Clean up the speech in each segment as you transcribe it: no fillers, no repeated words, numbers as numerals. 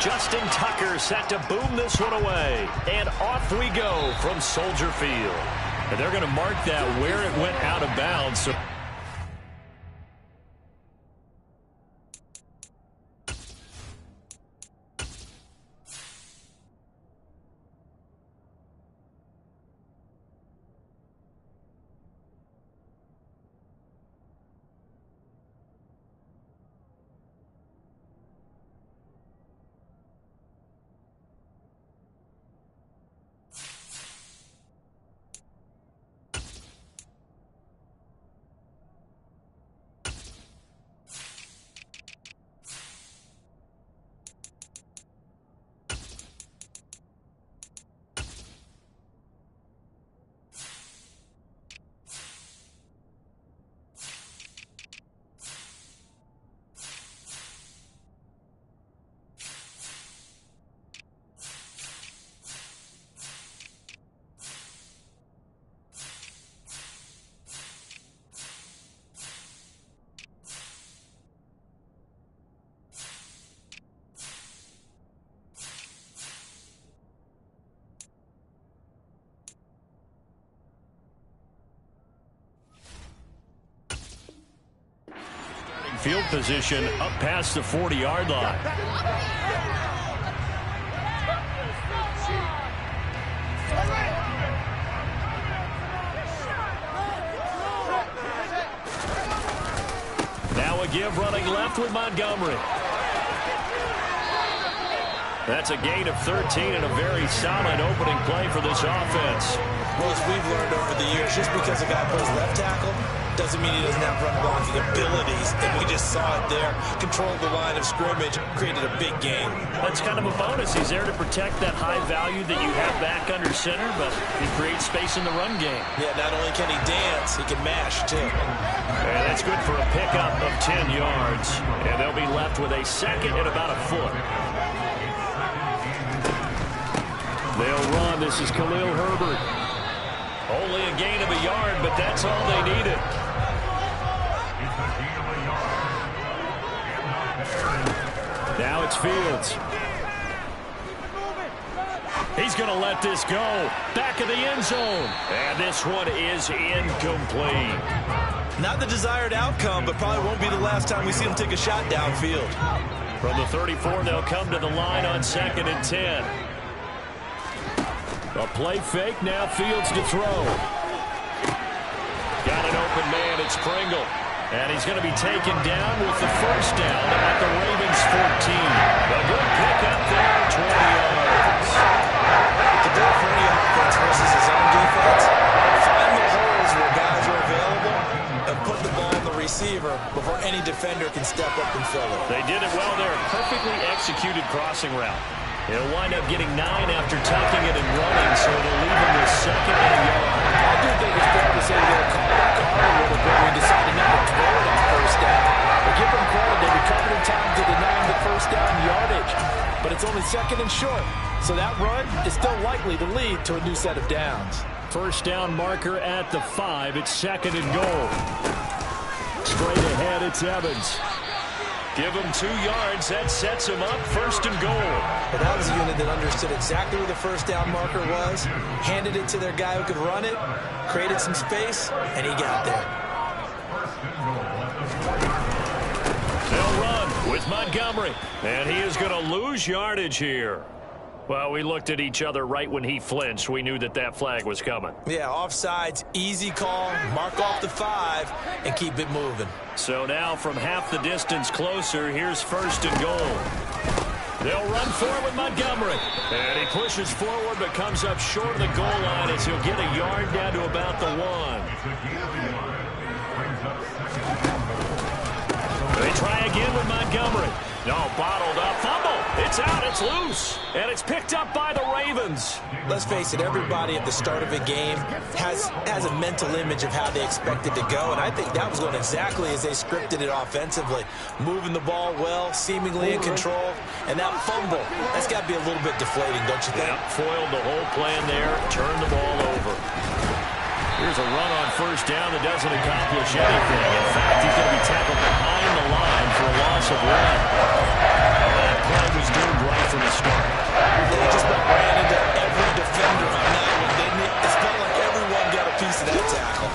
Justin Tucker set to boom this one away. And off we go from Soldier Field. And they're going to mark that where it went out of bounds. So field position up past the 40-yard line. Now a give running left with Montgomery. That's a gain of 13 and a very solid opening play for this offense. Well, as we've learned over the years, just because a guy plays left tackle doesn't mean he doesn't have run blocking abilities, and we just saw it there. Controlled the line of scrimmage, created a big game. That's kind of a bonus. He's there to protect that high value that you have back under center, but he creates space in the run game. Yeah, not only can he dance, he can mash, too. And that's good for a pickup of 10 yards. And they'll be left with a second and about a foot. They'll run. This is Khalil Herbert. Only a gain of a yard, but that's all they needed. Now it's Fields. He's going to let this go. Back of the end zone. And this one is incomplete. Not the desired outcome, but probably won't be the last time we see him take a shot downfield. From the 34, they'll come to the line on 2nd and 10. A play fake, now Fields to throw. Got an open man, it's Pringle. And he's going to be taken down with the first down at the Ravens 14. A good pickup there, 20 yards. The goal for any offense versus his own defense, find the holes where guys are available and put the ball in the receiver before any defender can step up and fill it. They did it well there. Perfectly executed crossing route. He'll wind up getting 9 after tucking it and running, so it'll leave him with 2nd and a yard. I do think it's fair to say they'll call back a little bit when decided not to throw it on first down. But give them credit, they recovered in time to deny the first down yardage. But it's only 2nd and short, so that run is still likely to lead to a new set of downs. First down marker at the 5. It's 2nd and goal. Straight ahead, it's Evans. Give him 2 yards. That sets him up 1st and goal. But that was a unit that understood exactly where the first down marker was, handed it to their guy who could run it, created some space, and he got there. They'll run with Montgomery. And he is going to lose yardage here. Well, we looked at each other right when he flinched. We knew that that flag was coming. Yeah, offsides, easy call, mark off the 5, and keep it moving. So now from half the distance closer, here's 1st and goal. They'll run forward with Montgomery. And he pushes forward but comes up short of the goal line as he'll get a yard down to about the 1. They try again with Montgomery. No, bottled up. Fumble. It's out. It's loose. And it's picked up by the Ravens. Let's face it, everybody at the start of a game has a mental image of how they expect it to go, and I think that was going exactly as they scripted it offensively. Moving the ball well, seemingly in control, and that fumble, that's got to be a little bit deflating, don't you think? Yeah, foiled the whole plan there, turned the ball over. Here's a run on first down that doesn't accomplish anything. In fact, he's going to be tackled behind the line for a loss of 1. That play was doomed right from the start. They just about ran into every defender on that one, didn't it? It felt like everyone got a piece of that tackle.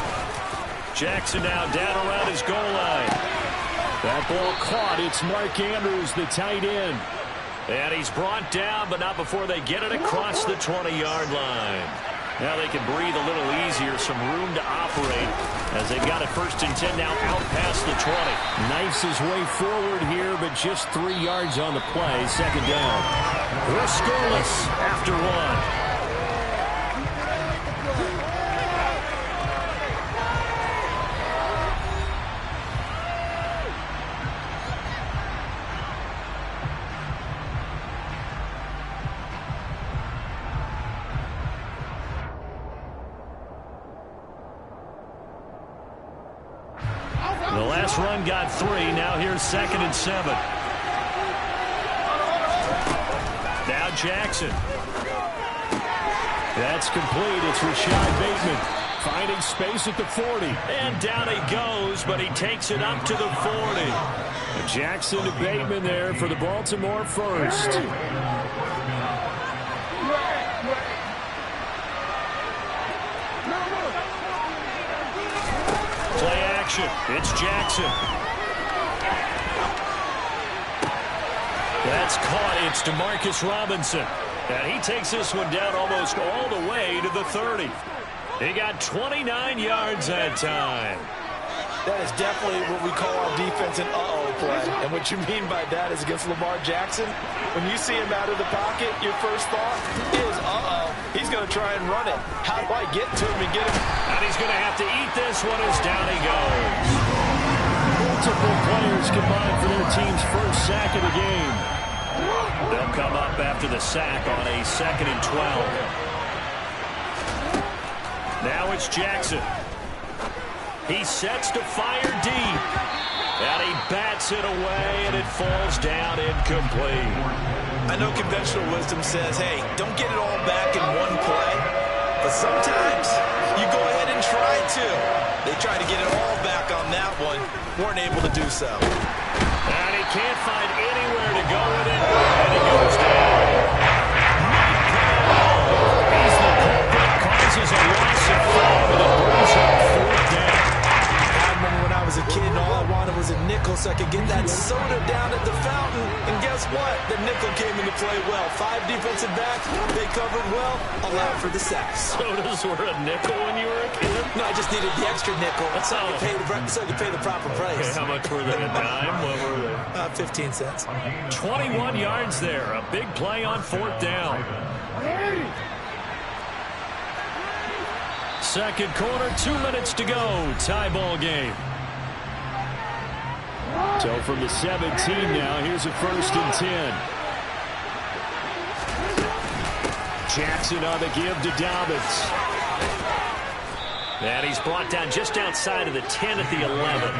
Jackson now down around his goal line. That ball caught. It's Mark Andrews, the tight end. And he's brought down, but not before they get it across the 20-yard line. Now they can breathe a little easier, some room to operate as they've got it 1st and 10 now out past the 20. Knifes his way forward here, but just 3 yards on the play. 2nd down. We're scoreless after 1. The last run got 3. Now here's 2nd and 7. Now Jackson. That's complete. It's Rashad Bateman finding space at the 40. And down he goes, but he takes it up to the 40. Jackson to Bateman there for the Baltimore first. Play action. It's Jackson. That's caught. It's Demarcus Robinson. And he takes this one down almost all the way to the 30. He got 29 yards that time. That is definitely what we call our defense an uh-oh play. And what you mean by that is against Lamar Jackson, when you see him out of the pocket, your first thought is, uh-oh, he's going to try and run it. How do I get to him and get him? And he's going to have to eat this one as down he goes. Multiple players combined for their team's first sack of the game. They'll come up after the sack on a 2nd and 12. Now it's Jackson. He sets to fire deep. And he bats it away, and it falls down incomplete. I know conventional wisdom says, hey, don't get it all back in one play. But sometimes you go ahead and try to. They tried to get it all back on that one. Weren't able to do so. And he can't find anywhere to go with it. And he goes down. He's the culprit, causes a loss of 5, and it brings up 4th down. I remember when I was a kid and all I wanted was a nickel so I could get that soda down at the fountain. And guess what? The nickel came into play well. 5 defensive backs, they covered well, allowed for the sacks. Sodas were a nickel when you were a kid? No, I just needed the extra nickel so I could pay the proper price. Okay, how much were they? A dime? What were they? 15 cents. 21 yards there. A big play on 4th down. 2nd quarter, 2 minutes to go. Tie ball game. So from the 17 now, here's a 1st and 10. Jackson on the give to Dobbins. And he's brought down just outside of the 10 at the 11.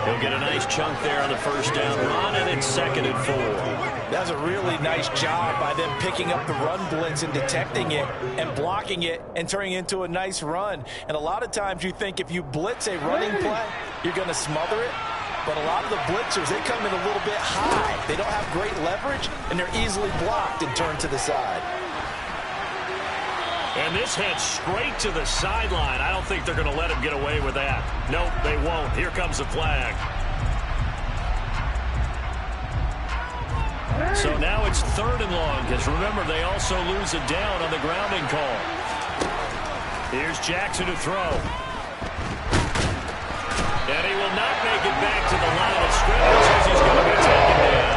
He'll get a nice chunk there on the 1st down run, and it's 2nd and 4. That's a really nice job by them picking up the run blitz and detecting it and blocking it and turning it into a nice run. And a lot of times you think if you blitz a running play, you're going to smother it. But a lot of the blitzers, they come in a little bit high. They don't have great leverage, and they're easily blocked and turned to the side. And this heads straight to the sideline. I don't think they're going to let him get away with that. Nope, they won't. Here comes the flag. So now it's 3rd and long, because remember, they also lose a down on the grounding call. Here's Jackson to throw. And he will not make it back to the line of scrimmage as he's going to be taken down.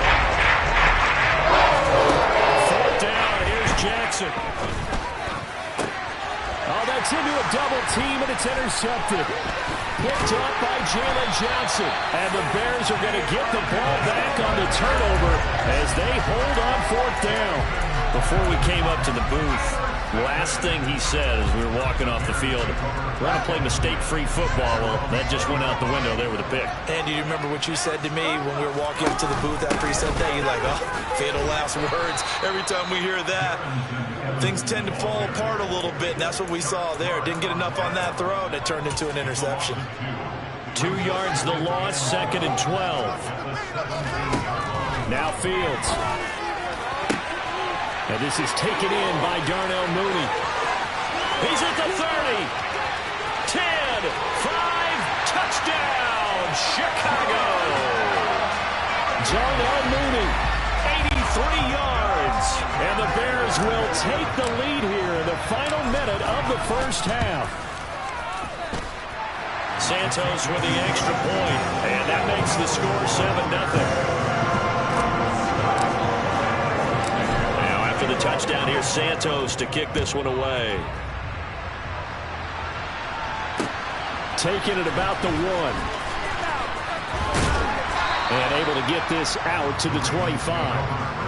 4th down, here's Jackson. Oh, that's into a double team, and it's intercepted. Picked up by Jalen Johnson. And the Bears are going to get the ball back on the turnover as they hold on 4th down. Before we came up to the booth, last thing he said as we were walking off the field, we're going to play mistake-free football. Well, that just went out the window there with a pick. And do you remember what you said to me when we were walking up to the booth after he said that? You're like, oh, fatal last words. Every time we hear that, things tend to fall apart a little bit, and that's what we saw there. Didn't get enough on that throw, and it turned into an interception. 2 yards the loss, 2nd and 12. Now Fields. And this is taken in by Darnell Mooney. He's at the 30. 10, 5, touchdown, Chicago. Darnell Mooney, 83 yards. And the Bears will take the lead here in the final minute of the first half. Santos with the extra point, and that makes the score 7-0. For the touchdown, here's Santos to kick this one away. Taking it about the 1. And able to get this out to the 25.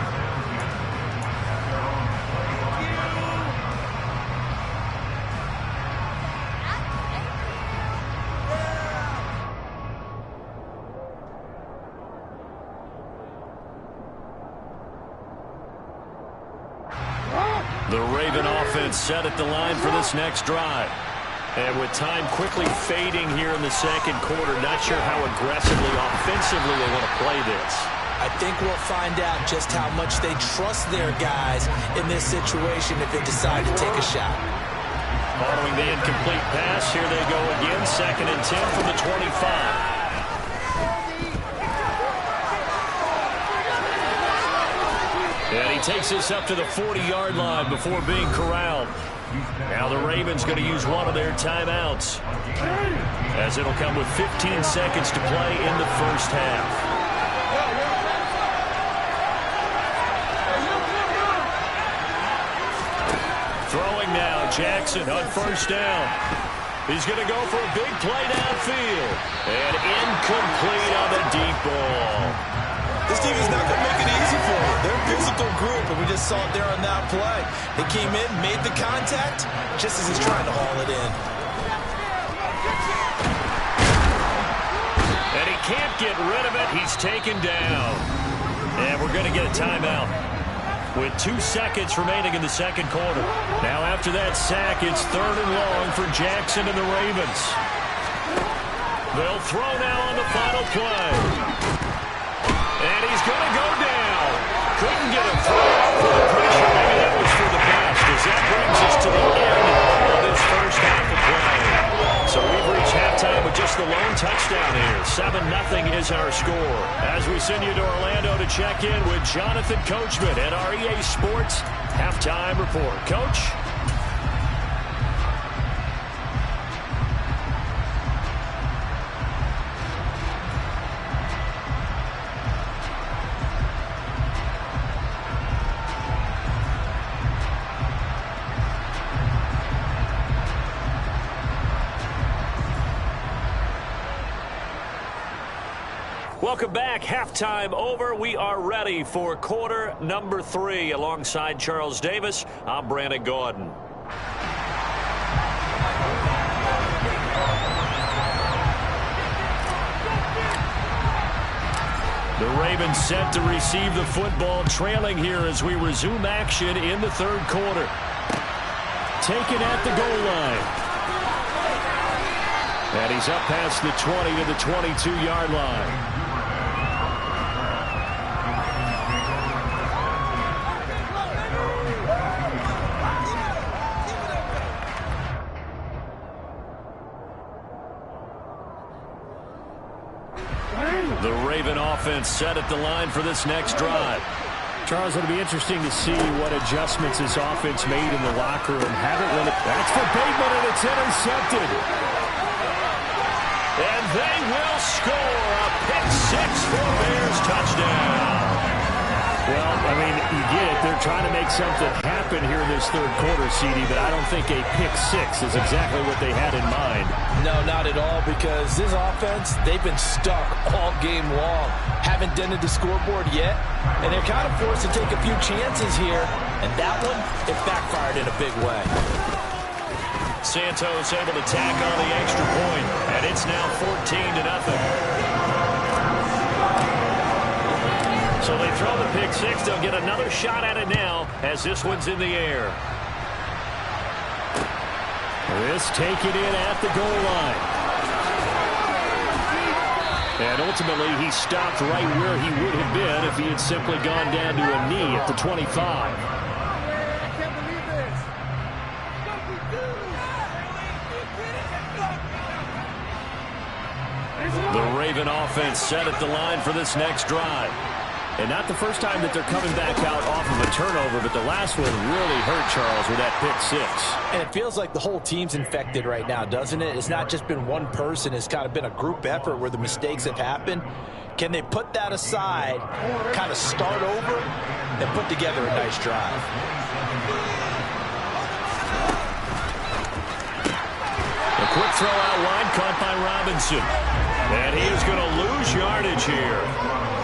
The Raven offense set at the line for this next drive. And with time quickly fading here in the second quarter, not sure how aggressively, offensively they want to play this. I think we'll find out just how much they trust their guys in this situation if they decide to take a shot. Following the incomplete pass, here they go again, 2nd and 10 from the 25. And he takes this up to the 40-yard line before being corralled. Now the Ravens going to use one of their timeouts, as it'll come with 15 seconds to play in the first half. Throwing now, Jackson on first down. He's going to go for a big play downfield. And incomplete on the deep ball. This team is not going to make it easy for you. They're a physical group, and we just saw it there on that play. They came in, made the contact, just as he's trying to haul it in. And he can't get rid of it. He's taken down. And we're going to get a timeout with 2 seconds remaining in the second quarter. Now after that sack, it's 3rd and long for Jackson and the Ravens. They'll throw now on the final play. And he's going to go down. Couldn't get him through for the pressure. Maybe that was for the best, as that brings us to the end of this first half of play. So we've reached halftime with just the lone touchdown here. 7-0 is our score. As we send you to Orlando to check in with Jonathan Coachman at our EA Sports Halftime Report. Coach? Welcome back. Halftime over. We are ready for quarter number 3. Alongside Charles Davis, I'm Brandon Gordon. The Ravens set to receive the football, trailing here as we resume action in the third quarter. Taken at the goal line. And he's up past the 20 to the 22-yard line. The Raven offense set at the line for this next drive. Charles, it'll be interesting to see what adjustments this offense made in the locker room. That's for Bateman, and it's intercepted. And they will score a pick-6 for Bears touchdown. Well, I mean, you get it. They're trying to make something happen here in this third quarter, CD, but I don't think a pick-6 is exactly what they had in mind. No, not at all, because this offense, they've been stuck all game long. Haven't dented the scoreboard yet, and they're kind of forced to take a few chances here, and that one, it backfired in a big way. Santos able to tack on the extra point, and it's now 14-0. So they throw the pick-6. They'll get another shot at it now as this one's in the air. This taken in at the goal line. And ultimately, he stopped right where he would have been if he had simply gone down to a knee at the 25. The Raven offense set at the line for this next drive. And not the first time that they're coming back out off of a turnover, but the last one really hurt, Charles, with that pick six. And it feels like the whole team's infected right now, doesn't it? It's not just been one person. It's kind of been a group effort where the mistakes have happened. Can they put that aside, kind of start over, and put together a nice drive? A quick throw out wide, caught by Robinson. And he is going to lose yardage here.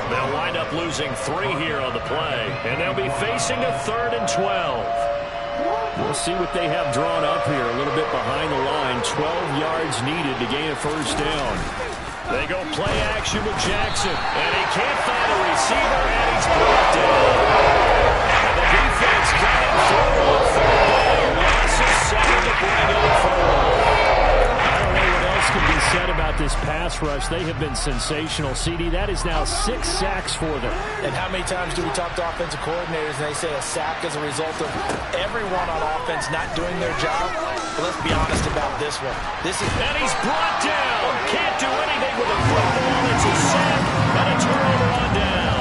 They'll wind up losing 3 here on the play, and they'll be facing a 3rd and 12. We'll see what they have drawn up here, a little bit behind the line. 12 yards needed to gain a first down. They go play action with Jackson, and he can't find a receiver, and he's brought down. And the defense got him through on 3rd down. Loss of 7 to bring up 4. Can be said about this pass rush. They have been sensational. CD, that is now 6 sacks for them. And how many times do we talk to offensive coordinators and they say a sack as a result of everyone on offense not doing their job? But let's be honest about this one. And he's brought down. Can't do anything with a football. It's a sack and a turnover on downs.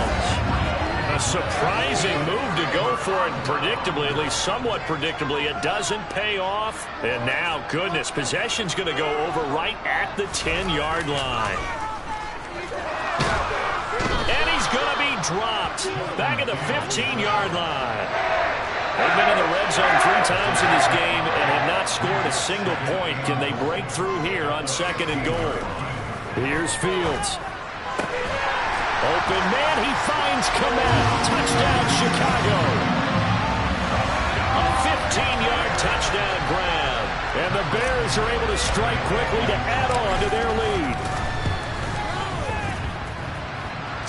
A surprising move to go for it. Predictably, at least somewhat predictably, it doesn't pay off. And now, goodness, possession's going to go over right at the 10-yard line. And he's going to be dropped back at the 15-yard line. They've been in the red zone 3 times in this game and have not scored a single point. Can they break through here on 2nd and goal? Here's Fields. Open man, he finds Kamal. Touchdown, Chicago. A 15-yard touchdown grab. And the Bears are able to strike quickly to add on to their lead.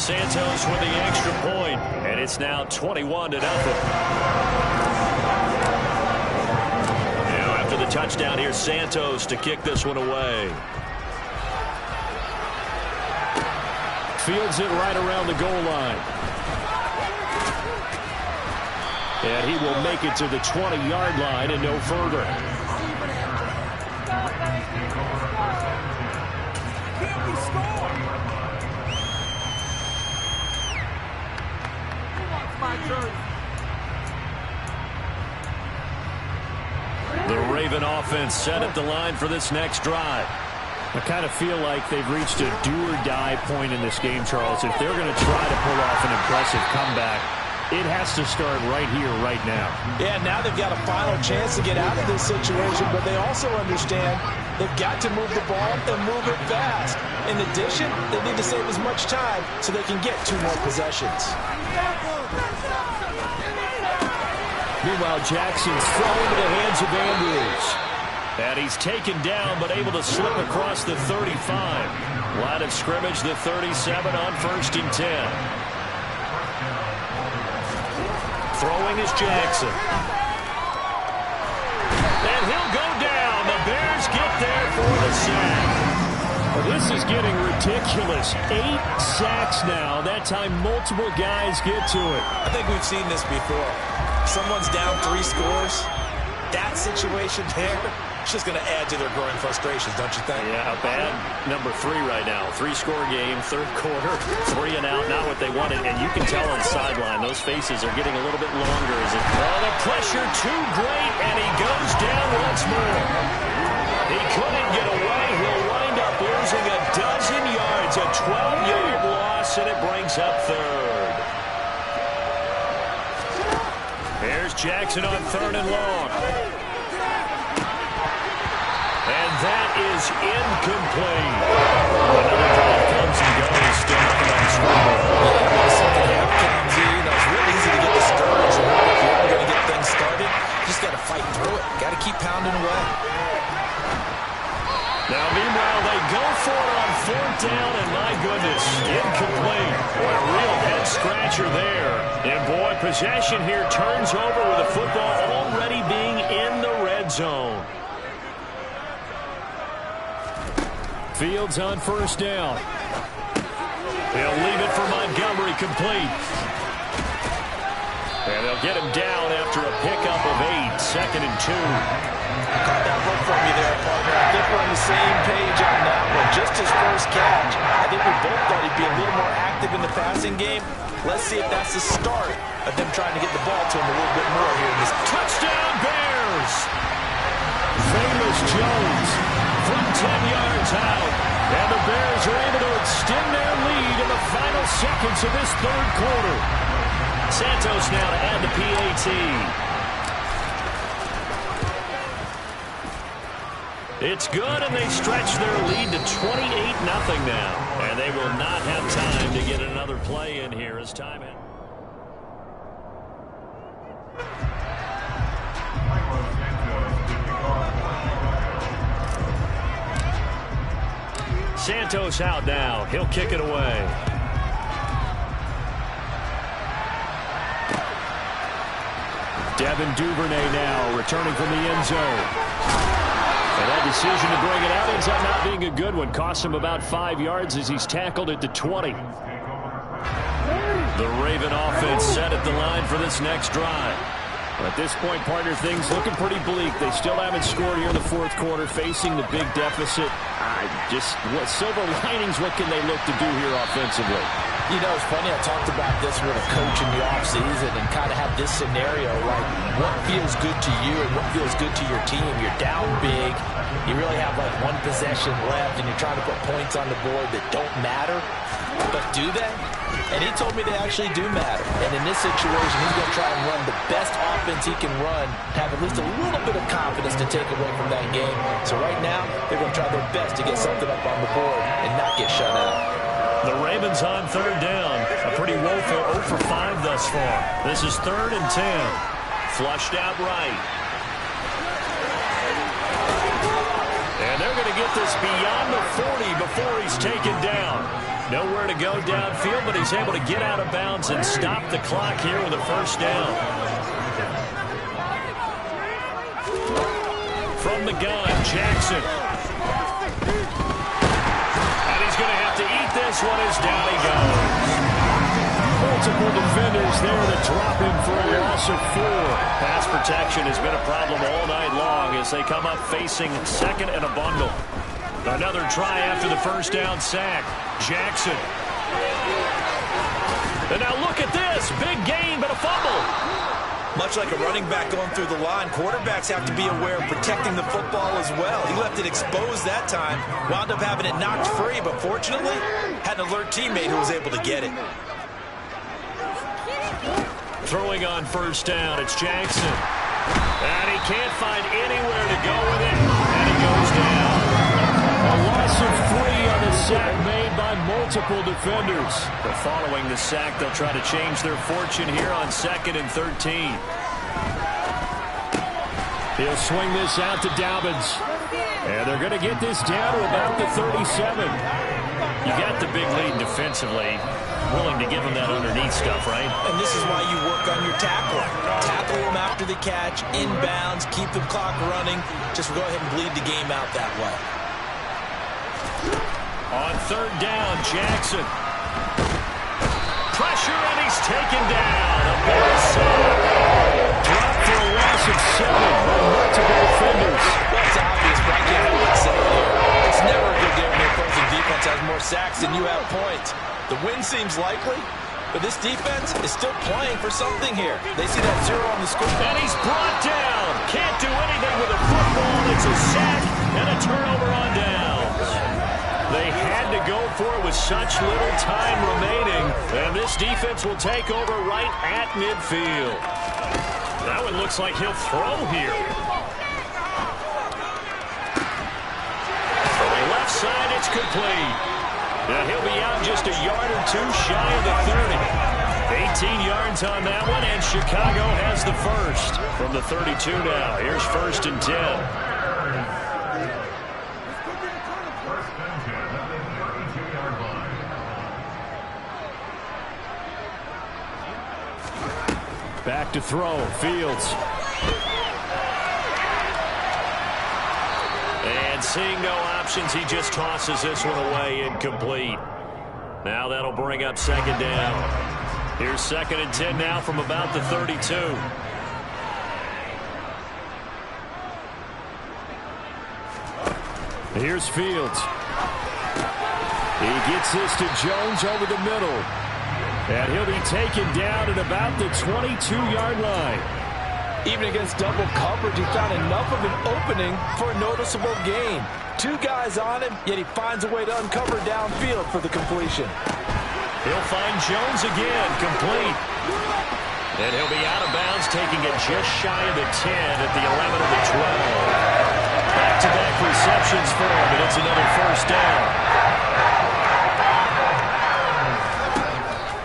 Santos with the extra point, and it's now 21 to nothing. Now after the touchdown, here's Santos to kick this one away. Fields it right around the goal line. And he will make it to the 20-yard line and no further. The Raven offense set at the line for this next drive. I kind of feel like they've reached a do-or-die point in this game, Charles. If they're going to try to pull off an impressive comeback, it has to start right here, right now. Yeah, now they've got a final chance to get out of this situation, but they also understand they've got to move the ball and move it fast. In addition, they need to save as much time so they can get 2 more possessions. Meanwhile, Jackson's thrown into the hands of Andrews. And he's taken down, but able to slip across the 35. Line of scrimmage, the 37 on 1st and 10. Throwing is Jackson. And he'll go down. The Bears get there for the sack. Well, this is getting ridiculous. 8 sacks now. That time multiple guys get to it. I think we've seen this before. Someone's down 3 scores. That situation there, it's just going to add to their growing frustrations, don't you think? Yeah, bad number 3 right now. 3-score game, 3rd quarter, 3 and out, not what they wanted. And you can tell on the sideline, those faces are getting a little bit longer. The pressure too great, and he goes down once more. He couldn't get away. He'll wind up losing a dozen yards, a 12-yard loss, and it brings up 3rd. Here's Jackson on 3rd and long. And that is incomplete. Another drive comes and goes. Still nothing on the scoreboard. Yeah, when the second half comes in, it's really easy to get discouraged. If you're ever going to get things started, you just got to fight through it. Got to keep pounding away. Now, meanwhile, they go for it on 4th down, and my goodness, incomplete. What a real head-scratcher there. And, boy, possession here turns over with the football already being in the red zone. Fields on 1st down. They'll leave it for Montgomery complete. And they'll get him down after a pickup of 8. 2nd and 2. I caught that one from you there, partner. I think we're on the same page on that one. Just his first catch. I think we both thought he'd be a little more active in the passing game. Let's see if that's the start of them trying to get the ball to him a little bit more here in this. Touchdown, Bears! Famous Jones from 10 yards out. And the Bears are able to extend their lead in the final seconds of this third quarter. Santos now to add the PAT. It's good, and they stretch their lead to 28-0 now. And they will not have time to get another play in here as time ends. Santos out now. He'll kick it away. Devin Duvernay now returning from the end zone. And that decision to bring it out ends up not being a good one. Costs him about 5 yards as he's tackled at the 20. The Raven offense set at the line for this next drive. At this point, partner, things looking pretty bleak. They still haven't scored here in the fourth quarter, facing the big deficit. What silver linings, what can they look to do here offensively? You know, it's funny, I talked about this with a coach in the offseason and kind of had this scenario, like what feels good to you and what feels good to your team. You're down big, you really have like one possession left, and you're trying to put points on the board that don't matter. But do they? And he told me they actually do matter. And in this situation, he's going to try and run the best offense he can run, have at least a little bit of confidence to take away from that game. So right now, they're going to try their best to get something up on the board and not get shut out. The Ravens on third down. A pretty woeful 0 for 5 thus far. This is 3rd and 10. Flushed out right. And they're going to get this beyond the 40 before he's taken down. Nowhere to go downfield, but he's able to get out of bounds and stop the clock here with a first down. From the gun, Jackson. And he's going to have to eat this one as down he goes. Multiple defenders there to drop him for a loss of 4. Pass protection has been a problem all night long as they come up facing 2nd and a bundle. Another try after the first down sack. Jackson. And now look at this. Big gain, but a fumble. Much like a running back going through the line, quarterbacks have to be aware of protecting the football as well. He left it exposed that time, wound up having it knocked free, but fortunately, had an alert teammate who was able to get it. Throwing on first down, it's Jackson. And he can't find anywhere to go with it, and he goes down. A loss of 3 on the sack made by multiple defenders. But following the sack, they'll try to change their fortune here on 2nd and 13. He'll swing this out to Dobbins. And they're going to get this down to about the 37. You got the big lead defensively. Willing to give him that underneath stuff, right? And this is why you work on your tackling. Tackle him after the catch, inbounds, keep the clock running. Just go ahead and bleed the game out that way. On third down, Jackson. Pressure, and he's taken down. A Bears sack. Dropped for a loss of 7 by multiple defenders. Well, it's obvious, but I can't help but say it here. It's never a good day when the opposing defense has more sacks than you have points. The win seems likely, but this defense is still playing for something here. They see that 0 on the score. And he's brought down. Can't do anything with a football. It's a sack and a turnover on downs. They had to go for it with such little time remaining, and this defense will take over right at midfield. That one looks like he'll throw here. From the left side, it's complete. Now he'll be out just a yard or 2 shy of the 30. 18 yards on that one, and Chicago has the first. From the 32 now, here's 1st and 10. Back to throw, Fields. And seeing no options, he just tosses this one away, incomplete. Now that'll bring up 2nd down. Here's 2nd and 10 now from about the 32. Here's Fields. He gets this to Jones over the middle. And he'll be taken down at about the 22-yard line. Even against double coverage, he found enough of an opening for a noticeable gain. Two guys on him, yet he finds a way to uncover downfield for the completion. He'll find Jones again, complete. And he'll be out of bounds, taking it just shy of the 10 at the 11 of the 12. Back-to-back receptions for him, and it's another first down.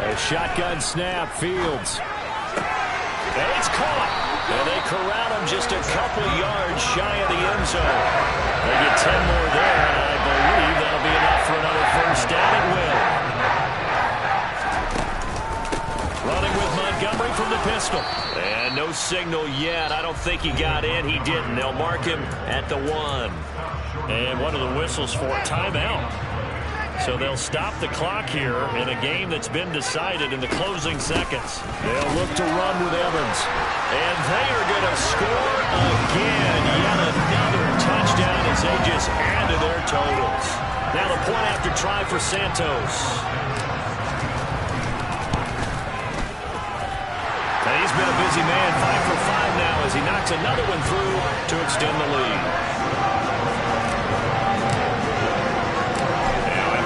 A shotgun snap, Fields. And it's caught. And they corral him just a couple yards shy of the end zone. They get 10 more there, and I believe that'll be enough for another first down. It will. Running with Montgomery from the pistol. And no signal yet. I don't think he got in. He didn't. They'll mark him at the 1. And one of the whistles for a timeout. So they'll stop the clock here in a game that's been decided in the closing seconds. They'll look to run with Evans. And they are going to score again. Yet another touchdown as they just add to their totals. Now the point after try for Santos. And he's been a busy man, 5 for 5 now as he knocks another one through to extend the lead.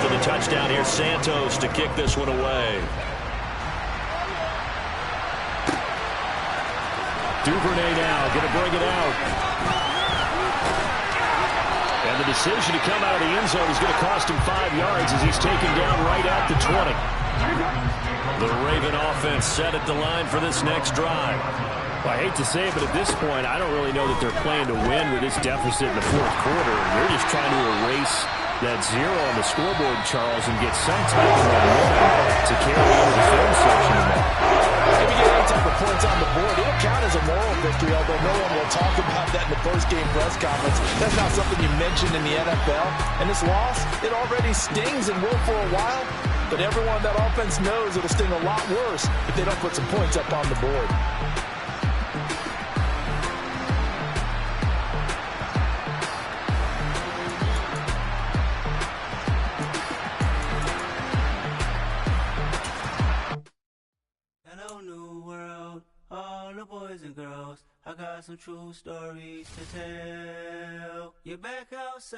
The touchdown here, Santos to kick this one away. Duvernay now going to bring it out. And the decision to come out of the end zone is going to cost him 5 yards as he's taken down right at the 20. The Raven offense set at the line for this next drive. Well, I hate to say it, but at this point, I don't really know that they're playing to win with this deficit in the fourth quarter. They're just trying to erase that 0 on the scoreboard, Charles, and get some type of momentum to carry into the film section. If you get any type of points on the board, it'll count as a moral victory, although no one will talk about that in the post-game press conference. That's not something you mentioned in the NFL. And this loss, it already stings and will for a while, but everyone on that offense knows it'll sting a lot worse if they don't put some points up on the board. Boys and girls, I got some true stories to tell. You're back outside.